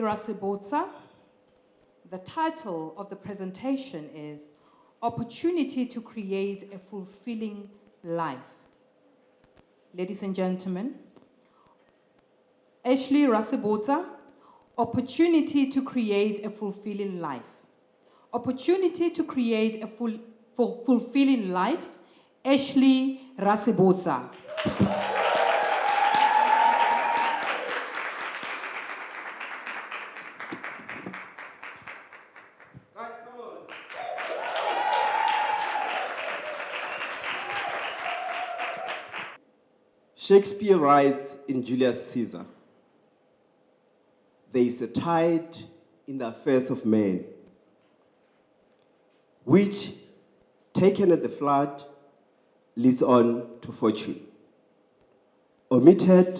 Rasebotsa. The title of the presentation is Opportunity to Create a Fulfilling Life. Ladies and gentlemen, Ashley Rasebotsa, Opportunity to Create a Fulfilling Life. Opportunity to Create a Fulfilling Life, Ashley Rasebotsa. Shakespeare writes in Julius Caesar, "There is a tide in the affairs of men, which, taken at the flood, leads on to fortune. Omitted,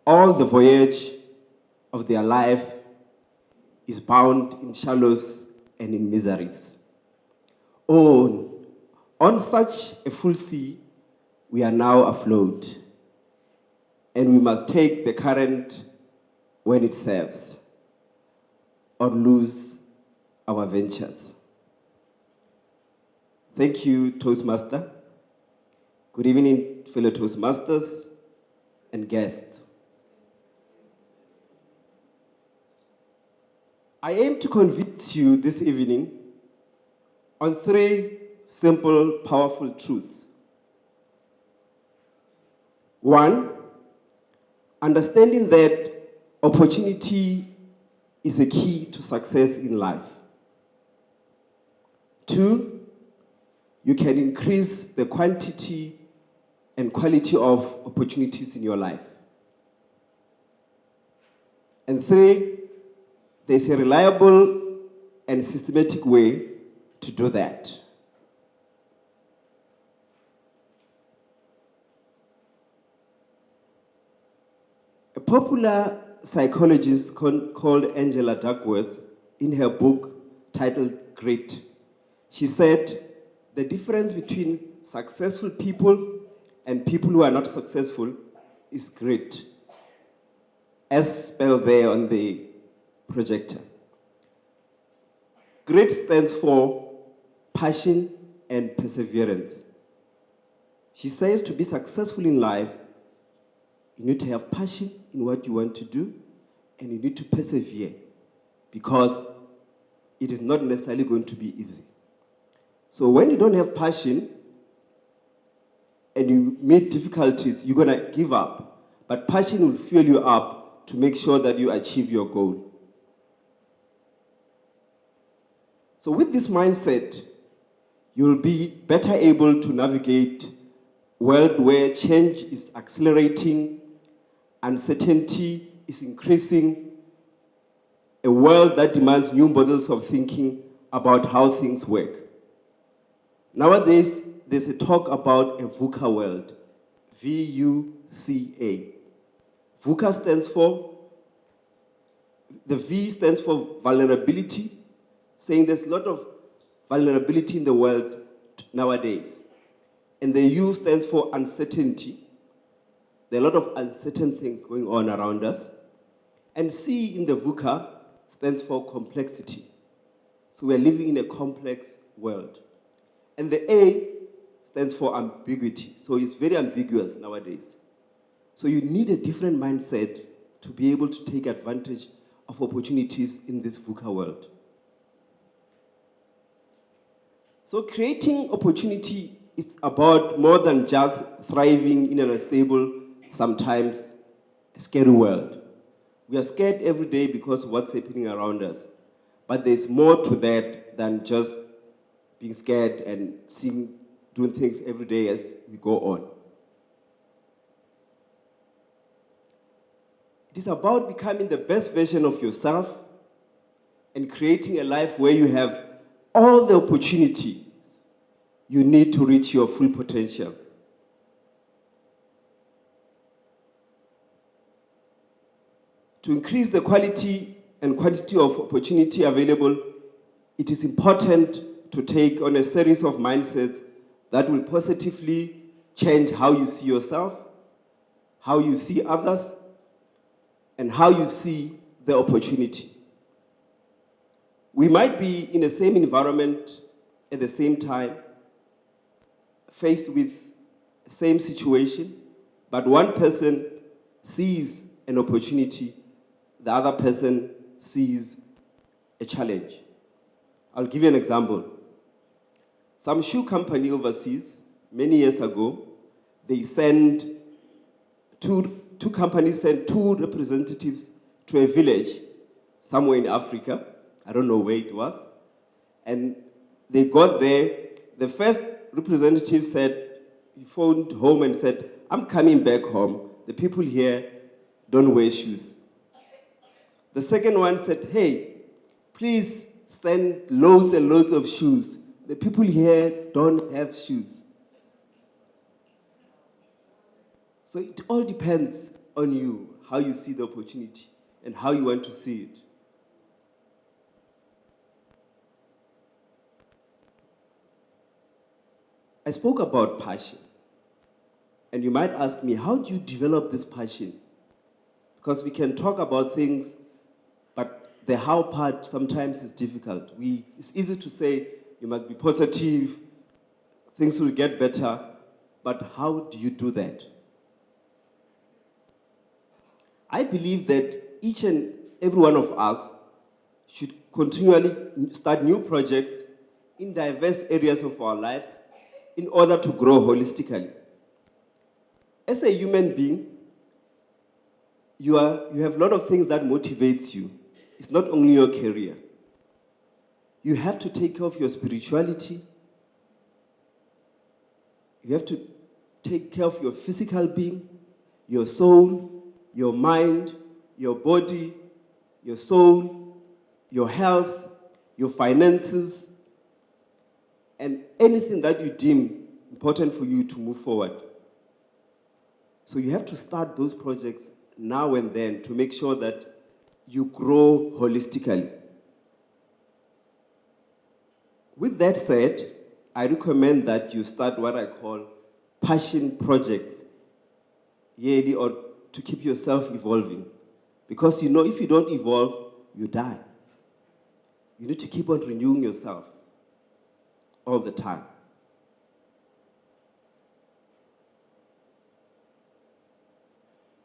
all the voyage of their life is bound in shallows and in miseries. On such a full sea, we are now afloat, and we must take the current when it serves, or lose our ventures." Thank you, Toastmaster. Good evening, fellow Toastmasters and guests. I aim to convince you this evening on three simple, powerful truths. One, understanding that opportunity is a key to success in life. Two, you can increase the quantity and quality of opportunities in your life. And three, there's a reliable and systematic way to do that. A popular psychologist called Angela Duckworth, in her book titled Grit, she said, the difference between successful people and people who are not successful is grit, as spelled there on the projector. Grit stands for passion and perseverance. She says to be successful in life, you need to have passion in what you want to do, and you need to persevere, because it is not necessarily going to be easy. So when you don't have passion and you meet difficulties, you're going to give up. But passion will fuel you up to make sure that you achieve your goal. So with this mindset, you'll be better able to navigate a world where change is accelerating, uncertainty is increasing, a world that demands new models of thinking about how things work. Nowadays, there's a talk about a VUCA world, V-U-C-A. VUCA stands for, the V stands for vulnerability, saying there's a lot of vulnerability in the world nowadays. And the U stands for uncertainty. There are a lot of uncertain things going on around us. And C in the VUCA stands for complexity. So we're living in a complex world. And the A stands for ambiguity. So it's very ambiguous nowadays. So you need a different mindset to be able to take advantage of opportunities in this VUCA world. So creating opportunity is about more than just thriving in an unstable, sometimes a scary world. We are scared every day because of what's happening around us. But there's more to that than just being scared and doing things every day as we go on. It is about becoming the best version of yourself and creating a life where you have all the opportunities you need to reach your full potential. To increase the quality and quantity of opportunity available, it is important to take on a series of mindsets that will positively change how you see yourself, how you see others, and how you see the opportunity. We might be in the same environment at the same time, faced with the same situation, but one person sees an opportunity, the other person sees a challenge. I'll give you an example. Some shoe company overseas, many years ago, they sent two companies sent two representatives to a village somewhere in Africa. I don't know where it was. And they got there. The first representative said, he phoned home and said, I'm coming back home. The people here don't wear shoes. The second one said, hey, please send loads and loads of shoes. The people here don't have shoes. So it all depends on you, how you see the opportunity and how you want to see it. I spoke about passion. And you might ask me, how do you develop this passion? Because we can talk about things, but the how part sometimes is difficult. It's easy to say, you must be positive, things will get better, but how do you do that? I believe that each and every one of us should continually start new projects in diverse areas of our lives in order to grow holistically. As a human being, you have a lot of things that motivates you. It's not only your career. You have to take care of your spirituality. You have to take care of your physical being, your soul, your mind, your body, your soul, your health, your finances, and anything that you deem important for you to move forward. So you have to start those projects now and then to make sure that you grow holistically. With that said, I recommend that you start what I call passion projects yearly or to keep yourself evolving. Because you know if you don't evolve, you die. You need to keep on renewing yourself all the time.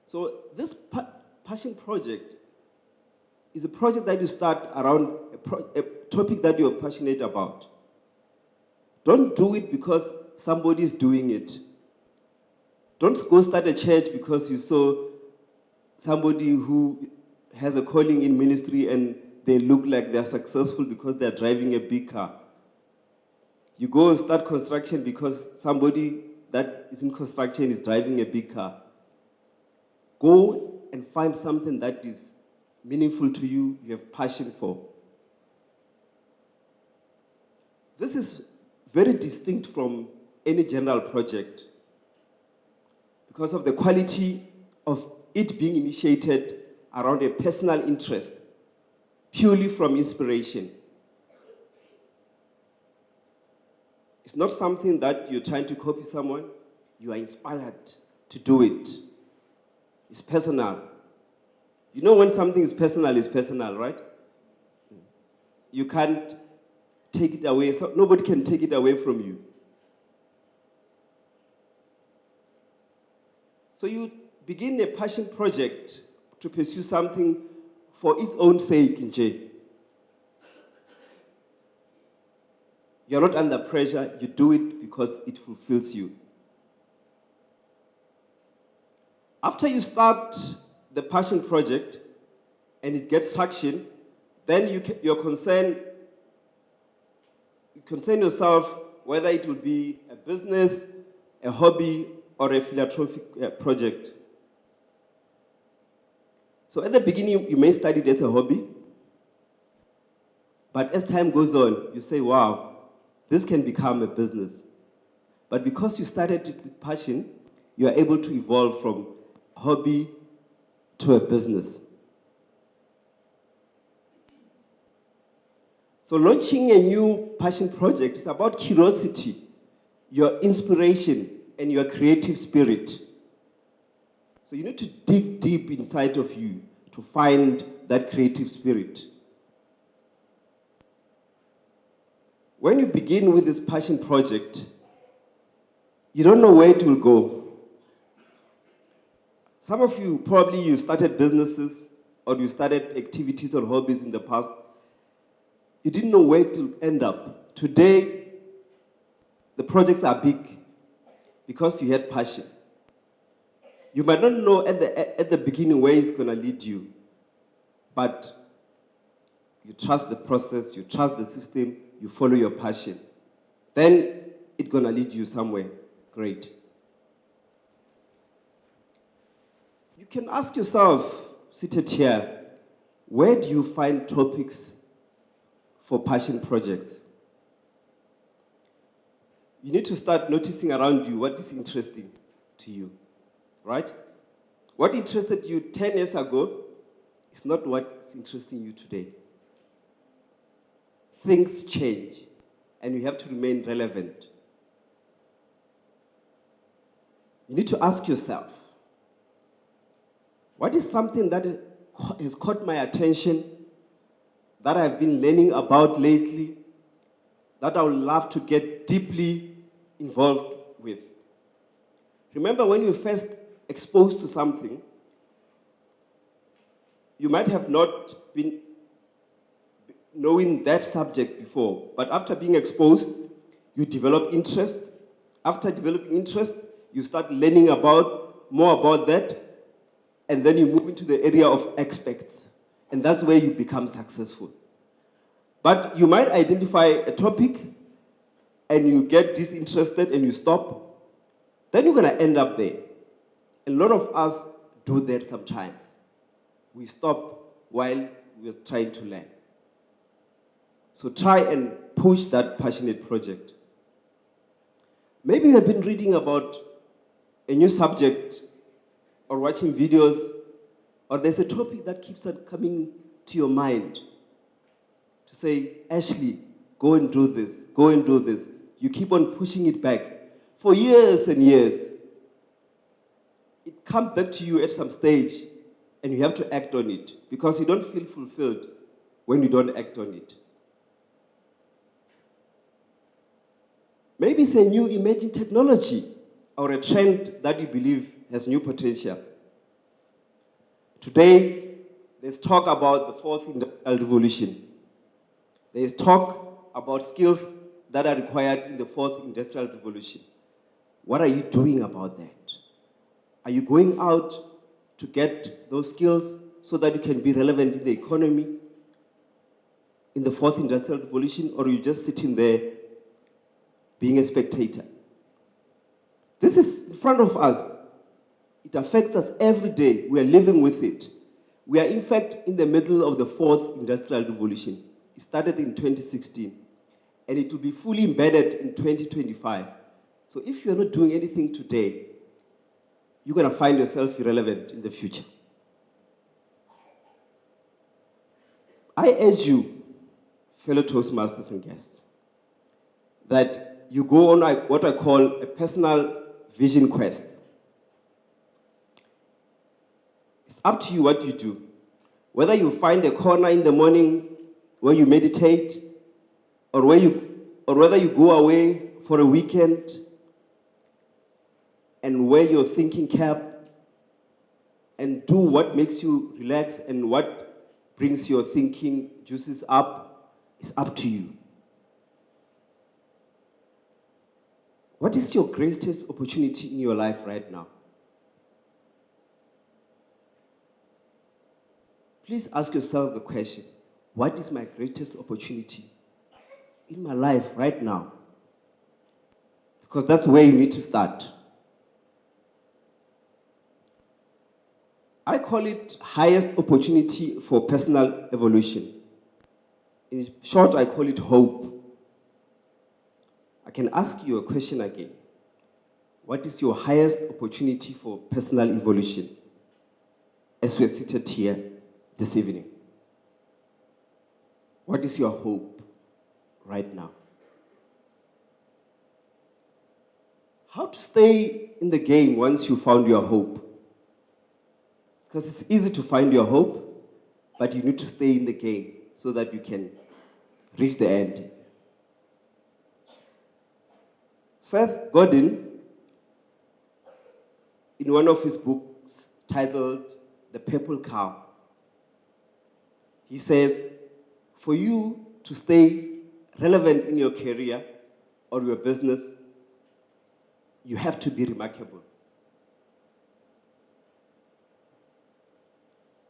So this passion project is a project that you start around a topic that you're passionate about. Don't do it because somebody is doing it. Don't go start a church because you saw somebody who has a calling in ministry and they look like they're successful because they're driving a big car. You go and start construction because somebody that is in construction is driving a big car. Go and find something that is meaningful to you, you have passion for. This is very distinct from any general project because of the quality of it being initiated around a personal interest, purely from inspiration. It's not something that you're trying to copy someone, you are inspired to do it. It's personal. You know when something is personal, right? You can't take it away. So nobody can take it away from you. So you begin a passion project to pursue something for its own sake in J. You're not under pressure, you do it because it fulfills you. After you start the passion project and it gets traction, then you concern yourself whether it will be a business, a hobby, or a philanthropic project. So at the beginning, you may start it as a hobby, but as time goes on, you say, wow, this can become a business. But because you started it with passion, you are able to evolve from hobby to a business. So launching a new passion project is about curiosity, your inspiration, and your creative spirit. So you need to dig deep inside of you to find that creative spirit. When you begin with this passion project, you don't know where it will go. Some of you, probably you started businesses or you started activities or hobbies in the past. You didn't know where to end up. Today, the projects are big because you had passion. You might not know at the beginning where it's going to lead you, but you trust the process, you trust the system, you follow your passion. Then it's going to lead you somewhere great. You can ask yourself, seated here, where do you find topics for passion projects? You need to start noticing around you what is interesting to you, right? What interested you 10 years ago is not what is interesting you today. Things change, and you have to remain relevant. You need to ask yourself, what is something that has caught my attention, that I've been learning about lately, that I would love to get deeply involved with? Remember, when you first exposed to something, you might have not been knowing that subject before, but after being exposed, you develop interest. After developing interest, you start learning more about that, and then you move into the area of experts, and that's where you become successful. But you might identify a topic, and you get disinterested, and you stop. Then you're going to end up there. A lot of us do that sometimes. We stop while we're trying to learn. So try and push that passionate project. Maybe you have been reading about a new subject or watching videos, or there's a topic that keeps on coming to your mind to say, Ashley, go and do this, go and do this. You keep on pushing it back for years and years. It comes back to you at some stage, and you have to act on it, because you don't feel fulfilled when you don't act on it. Maybe it's a new emerging technology or a trend that you believe has new potential. Today, there's talk about the fourth industrial revolution. There's talk about skills that are required in the fourth industrial revolution. What are you doing about that? Are you going out to get those skills so that you can be relevant in the economy in the fourth industrial revolution, or are you just sitting there being a spectator? This is in front of us. It affects us every day. We are living with it. We are, in fact, in the middle of the fourth industrial revolution. It started in 2016, and it will be fully embedded in 2025. So if you're not doing anything today, you're going to find yourself irrelevant in the future. I urge you, fellow Toastmasters and guests, that you go on what I call a personal vision quest. It's up to you what you do. Whether you find a corner in the morning where you meditate, or whether you go away for a weekend and wear your thinking cap and do what makes you relax and what brings your thinking juices up, it's up to you. What is your greatest opportunity in your life right now? Please ask yourself the question, what is my greatest opportunity in my life right now? Because that's where you need to start. I call it highest opportunity for personal evolution. In short, I call it hope. I can ask you a question again. What is your highest opportunity for personal evolution as we are seated here this evening? What is your hope right now? How to stay in the game once you found your hope? Because it's easy to find your hope. but you need to stay in the game so that you can reach the end. Seth Godin, in one of his books titled The Purple Cow, he says, for you to stay relevant in your career or your business, you have to be remarkable.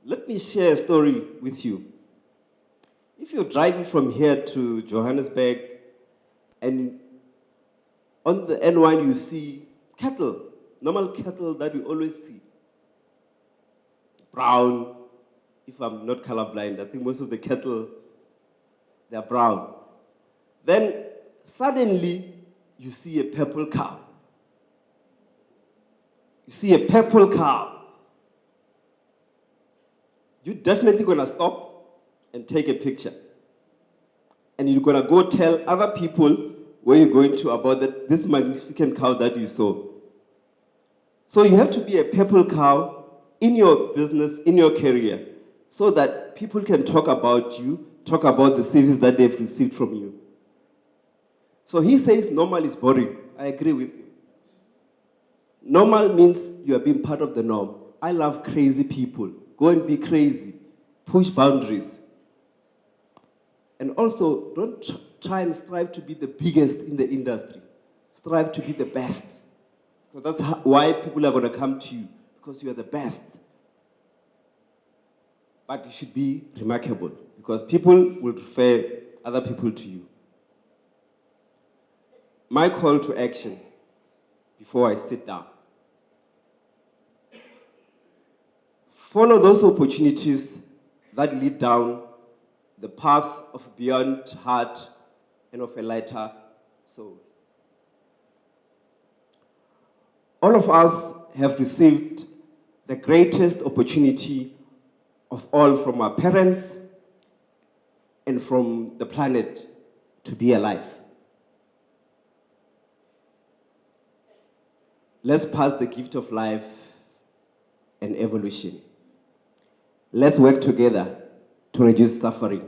Let me share a story with you. If you're driving from here to Johannesburg and on the N1 you see cattle, normal cattle that you always see. Brown, if I'm not colorblind, I think most of the cattle, they're brown. Then suddenly you see a purple cow. You see a purple cow. You're definitely gonna stop and take a picture. And you're gonna go tell other people where you're going to about this magnificent cow that you saw. So you have to be a purple cow in your business, in your career, so that people can talk about you, talk about the service that they've received from you. So he says normal is boring. I agree with him. Normal means you are being part of the norm. I love crazy people. Go and be crazy. Push boundaries. And also, don't try and strive to be the biggest in the industry. Strive to be the best. Because that's why people are going to come to you, because you are the best. But you should be remarkable, because people will refer other people to you. My call to action before I sit down. Follow those opportunities that lead down the path of beyond heart and of a lighter soul. All of us have received the greatest opportunity of all from our parents and from the planet to be alive. Let's pass the gift of life and evolution. Let's work together to reduce suffering.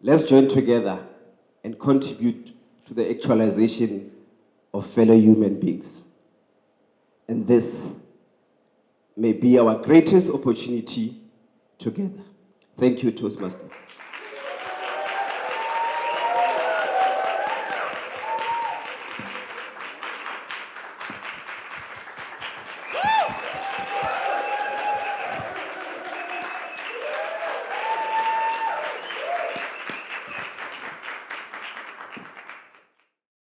Let's join together and contribute to the actualization of fellow human beings. And this may be our greatest opportunity together. Thank you, Toastmaster.